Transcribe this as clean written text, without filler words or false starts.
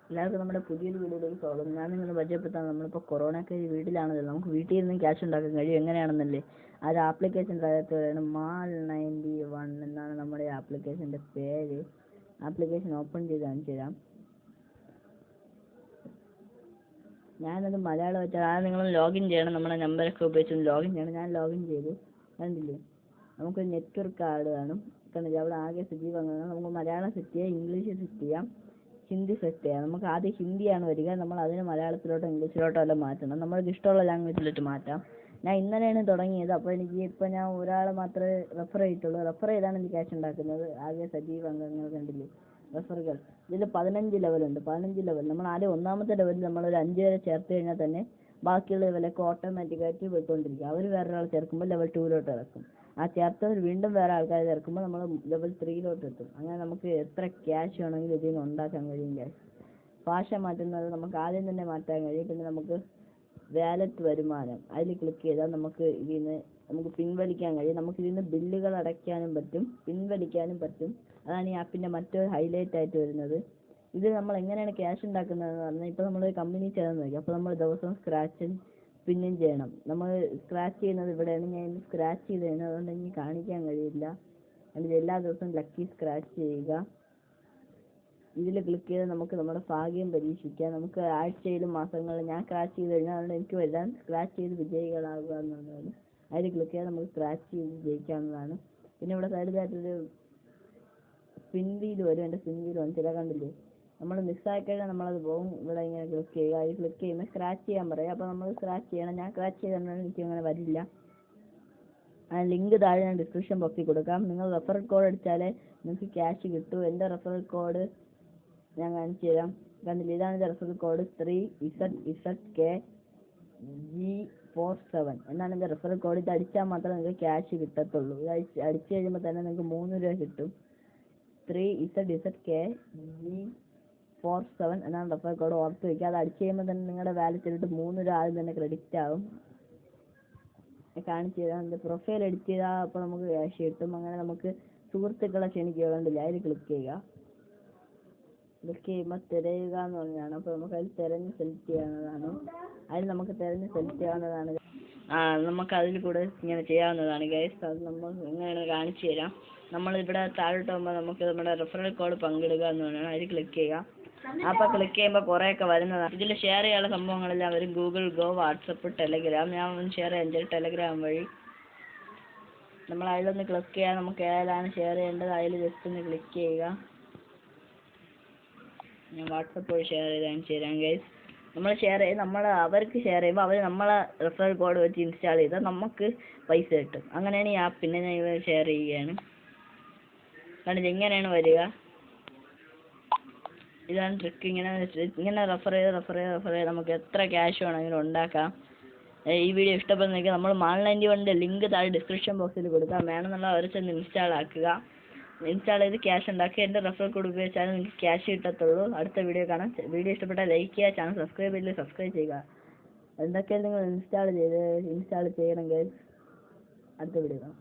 എല്ലാവർക്കും നമ്മുടെ പുതിയൊരു വീഡിയോയിലേക്ക് സ്വാഗതം. ഞാൻ നിങ്ങളെ പരിചയപ്പെടുത്താൻ നമ്മളിപ്പോൾ കൊറോണയൊക്കെ വീട്ടിലാണല്ലോ, നമുക്ക് വീട്ടിൽ ഇരുന്ന് ക്യാഷ് ഉണ്ടാക്കാൻ കഴിയും. എങ്ങനെയാണെന്നല്ലേ, ആ ഒരു ആപ്ലിക്കേഷൻ തയ്യാറാണ് Mal91 എന്നാണ് നമ്മുടെ ആപ്ലിക്കേഷൻ്റെ പേര്. ആപ്ലിക്കേഷൻ ഓപ്പൺ ചെയ്ത് കാണിച്ചു തരാം. ഞാനത് മലയാളം വെച്ചാൽ നിങ്ങൾ ലോഗിൻ ചെയ്യണം. നമ്മുടെ നമ്പറൊക്കെ ഉപയോഗിച്ച് ലോഗിൻ ചെയ്യണം. ഞാൻ ലോഗിൻ ചെയ്തു. കണ്ടില്ലേ, നമുക്ക് നെറ്റ്വർക്ക് കാർഡ് കാണും. കണ്ടില്ലേ, അവിടെ ആകെ സജീവങ്ങൾ. നമുക്ക് മലയാളം സെറ്റ് ചെയ്യാം, ഇംഗ്ലീഷ് സെറ്റ് ചെയ്യാം, ഹിന്ദി സെറ്റ് ചെയ്യാം. നമുക്ക് ആദ്യം ഹിന്ദിയാണ് വരിക. നമ്മൾ അതിന് മലയാളത്തിലോട്ടോ ഇംഗ്ലീഷിലോട്ടോ എല്ലാം മാറ്റണം. നമ്മൾക്ക് ഇഷ്ടമുള്ള ലാംഗ്വേജിലോട്ട് മാറ്റാം. ഞാൻ ഇന്നലെയാണ് തുടങ്ങിയത്. അപ്പോൾ ഇപ്പം ഞാൻ ഒരാളെ മാത്രമേ റെഫർ ചെയ്തിട്ടുള്ളൂ. റെഫർ ചെയ്താണ് എനിക്ക് ക്യാഷ് ഉണ്ടാക്കുന്നത്. ആകെ സജീവ അംഗങ്ങൾ കണ്ടില്ലേ, റെഫറുകൾ. ഇതിൽ 15 ലെവലുണ്ട്. 15 ലെവൽ. നമ്മൾ ആദ്യം ഒന്നാമത്തെ ലെവലിൽ നമ്മളൊരു 5 വരെ ചേർത്ത് കഴിഞ്ഞാൽ തന്നെ ബാക്കിയുള്ള ലെവലൊക്കെ ഓട്ടോമാറ്റിക്കായിട്ട് പോയിക്കൊണ്ടിരിക്കും. അവർ വേറൊരാൾ ചേർക്കുമ്പോൾ ലെവൽ 2ലോട്ട് ഇറക്കും. ആ ചേർത്തവർ വീണ്ടും വേറെ ആൾക്കാരെ ചേർക്കുമ്പോൾ നമ്മൾ ലെവൽ 3ലോട്ട് എത്തും. അങ്ങനെ നമുക്ക് എത്ര ക്യാഷ് വേണമെങ്കിലും ഇതിൽ നിന്ന് ഉണ്ടാക്കാൻ കഴിയും. ക്യാഷ് ഭാഷ മാറ്റുന്നത് നമുക്ക് ആദ്യം തന്നെ മാറ്റാൻ കഴിയും. പിന്നെ നമുക്ക് വാലറ്റ് വരുമാനം അതിൽ ക്ലിക്ക് ചെയ്താൽ നമുക്ക് നമുക്ക് പിൻവലിക്കാൻ കഴിയും. നമുക്ക് ഇതിൽ നിന്ന് ബില്ലുകൾ അടയ്ക്കാനും പറ്റും, പിൻവലിക്കാനും പറ്റും. അതാണ് ഈ ആപ്പിൻ്റെ മറ്റൊരു ഹൈലൈറ്റ് ആയിട്ട് വരുന്നത്. ഇത് നമ്മൾ എങ്ങനെയാണ് ക്യാഷ് ഉണ്ടാക്കുന്നതെന്ന് പറഞ്ഞാൽ, ഇപ്പോൾ നമ്മൾ കമ്പനി ചേർന്ന് നോക്കി. അപ്പോൾ നമ്മൾ ദിവസവും സ്ക്രാച്ച് പിന്നെയും ചെയ്യണം. നമ്മൾ സ്ക്രാച്ച് ചെയ്യുന്നത് ഇവിടെയാണ്. ഞാൻ ഇന്ന് സ്ക്രാച്ച് ചെയ്തതാണ്, അതുകൊണ്ട് എനിക്ക് കാണിക്കാൻ കഴിയില്ല. അല്ലെങ്കിൽ എല്ലാ ദിവസവും ലക്കി സ്ക്രാച്ച് ചെയ്യുക. ഇതിൽ ക്ലിക്ക് ചെയ്ത് നമുക്ക് നമ്മുടെ ഭാഗ്യം പരീക്ഷിക്കാം. നമുക്ക് ആഴ്ചയിലും മാസങ്ങളിലും ഞാൻ സ്ക്രാച്ച് ചെയ്ത് കഴിഞ്ഞാൽ അതുകൊണ്ട് എനിക്ക് വരാൻ സ്ക്രാച്ച് ചെയ്ത് വിജയികളാകുക എന്നുള്ളതാണ്. അതിൽ ക്ലിക്ക് ചെയ്താൽ നമുക്ക് സ്ക്രാച്ച് ചെയ്ത് ജയിക്കാവുന്നതാണ്. പിന്നെ ഇവിടെ സൈഡിലായിട്ടൊരു സ്പിൻ വീൽ വരും. എൻ്റെ സ്പിൻ വീൽ വന്നിട്ടില്ല, കണ്ടില്ലേ. നമ്മൾ മിസ്സായി കഴിഞ്ഞാൽ നമ്മളത് പോകും. ഇവിടെ ഇങ്ങനെ ക്ലിക്ക് ചെയ്യുക. അതിൽ ക്ലിക്ക് ചെയ്യുമ്പോൾ സ്ക്രാച്ച് ചെയ്യാൻ പറയും. അപ്പോൾ നമ്മൾ സ്ക്രാച്ച് ചെയ്യണം. ഞാൻ സ്ക്രാച്ച് ചെയ്താൽ എനിക്ക് അങ്ങനെ വരില്ല. ആ ലിങ്ക് താഴെ ഞാൻ ഡിസ്ക്രിപ്ഷൻ ബോക്സിൽ കൊടുക്കാം. നിങ്ങൾ റെഫറൽ കോഡ് അടിച്ചാലേ നിങ്ങൾക്ക് ക്യാഷ് കിട്ടൂ. എൻ്റെ റെഫറൽ കോഡ് ഞാൻ കാണിച്ചു തരാം. കണ്ടില്ല, ഇതാണ് എൻ്റെ റെഫറൽ കോഡ് 3ZZKG47 എന്നാണ് എൻ്റെ റെഫറൽ കോഡ്. ഇത് അടിച്ചാൽ മാത്രമേ നിങ്ങൾക്ക് ക്യാഷ് കിട്ടത്തുള്ളൂ. ഇത് അടിച്ചു കഴിയുമ്പോൾ തന്നെ നിങ്ങൾക്ക് 3 രൂപ കിട്ടും. 3ZZKG47 എന്നാണ് റെഫറൽ കോഡ്. ഓർത്ത് വയ്ക്കുക. അത് അടിച്ചു കഴിയുമ്പോൾ തന്നെ നിങ്ങളുടെ വാലറ്റിലോട്ട് 3 രൂപ ആദ്യം തന്നെ ക്രെഡിറ്റ് ആവും. കാണിച്ചു തരാം. എൻ്റെ പ്രൊഫൈൽ എഡിറ്റ് ചെയ്താൽ അപ്പോൾ നമുക്ക് ക്യാഷ് കിട്ടും. അങ്ങനെ നമുക്ക് സുഹൃത്തുക്കളെ ക്ഷണിക്കുക. കണ്ടില്ല, അതിൽ ക്ലിക്ക് ചെയ്യുക. ക്ലിക്ക് ചെയ്യുമ്പോൾ തിരയുക എന്ന് പറഞ്ഞാണ്. അപ്പോൾ നമുക്ക് അതിൽ തിരഞ്ഞ് സെലക്ട് ചെയ്യാവുന്നതാണ്. അതിൽ നമുക്ക് തിരഞ്ഞ് സെലക്ട് ചെയ്യാവുന്നതാണ്. നമുക്ക് അതിൽ കൂടെ ഇങ്ങനെ ചെയ്യാവുന്നതാണ് ഗൈസ്. അത് നമ്മൾ എങ്ങനെയാണ് കാണിച്ചു തരാം. നമ്മളിവിടെ താഴോട്ട് പോകുമ്പോൾ നമുക്ക് നമ്മുടെ റെഫറൽ കോഡ് പങ്കിടുക എന്ന് പറഞ്ഞാൽ അതിൽ ക്ലിക്ക് ചെയ്യുക. അപ്പോൾ ക്ലിക്ക് ചെയ്യുമ്പോൾ കുറേയൊക്കെ വരുന്നതാണ്. ഇതിൽ ഷെയർ ചെയ്യാനുള്ള സംഭവങ്ങളെല്ലാം വരും. Google go, WhatsApp, Telegram. ഞാൻ ഒന്ന് ഷെയർ ചെയ്യാൻ ടെലഗ്രാം വഴി. നമ്മൾ അതിലൊന്ന് ക്ലിക്ക് ചെയ്യാൻ നമുക്ക് ഏതാണ് ഷെയർ ചെയ്യേണ്ടത് അതിൽ ജസ്റ്റ് ഒന്ന് ക്ലിക്ക് ചെയ്യുക. ഞാൻ വാട്സപ്പ് വഴി ഷെയർ ചെയ്ത് കാണിച്ചു തരാം ഗൈസ്. നമ്മൾ ഷെയർ ചെയ്ത് അവർക്ക് ഷെയർ ചെയ്യുമ്പോൾ അവർ നമ്മളെ റെഫറൽ കോഡ് വെച്ച് ഇൻസ്റ്റാൾ ചെയ്താൽ നമുക്ക് പൈസ കിട്ടും. അങ്ങനെയാണ് ഈ ആപ്പ്. പിന്നെ ഞാൻ ഇവർ ഷെയർ ചെയ്യുകയാണ്. കണ്ടില്ല, ഇങ്ങനെയാണ് വരിക. ഇതാണ് ട്രിക്ക്. ഇങ്ങനെ റെഫർ ചെയ്ത് നമുക്ക് എത്ര ക്യാഷ് വേണമെങ്കിലും ഉണ്ടാക്കാം. ഈ വീഡിയോ ഇഷ്ടപ്പെടുന്നെങ്കിൽ നമ്മൾ Mal91 ലിങ്ക് താഴെ ഡിസ്ക്രിപ്ഷൻ ബോക്സിൽ കൊടുക്കാം. വേണമെന്നുള്ള അവരെ ചെന്ന് ഇൻസ്റ്റാൾ ആക്കുക. ഇൻസ്റ്റാൾ ചെയ്ത് ക്യാഷ് ഉണ്ടാക്കുക. എൻ്റെ റെഫറൽ കോഡ് ഉപയോഗിച്ചാൽ നിങ്ങൾക്ക് ക്യാഷ് കിട്ടത്തുള്ളൂ. അടുത്ത വീഡിയോ കാണാം. വീഡിയോ ഇഷ്ടപ്പെട്ടാൽ ലൈക്ക് ചെയ്യുക. ചാനൽ സബ്സ്ക്രൈബ് ചെയ്തില്ല സബ്സ്ക്രൈബ് ചെയ്യുക. എന്തൊക്കെയാണ് നിങ്ങൾ ഇൻസ്റ്റാൾ ചെയ്യണമെങ്കിൽ അടുത്ത വീഡിയോ കാണാം.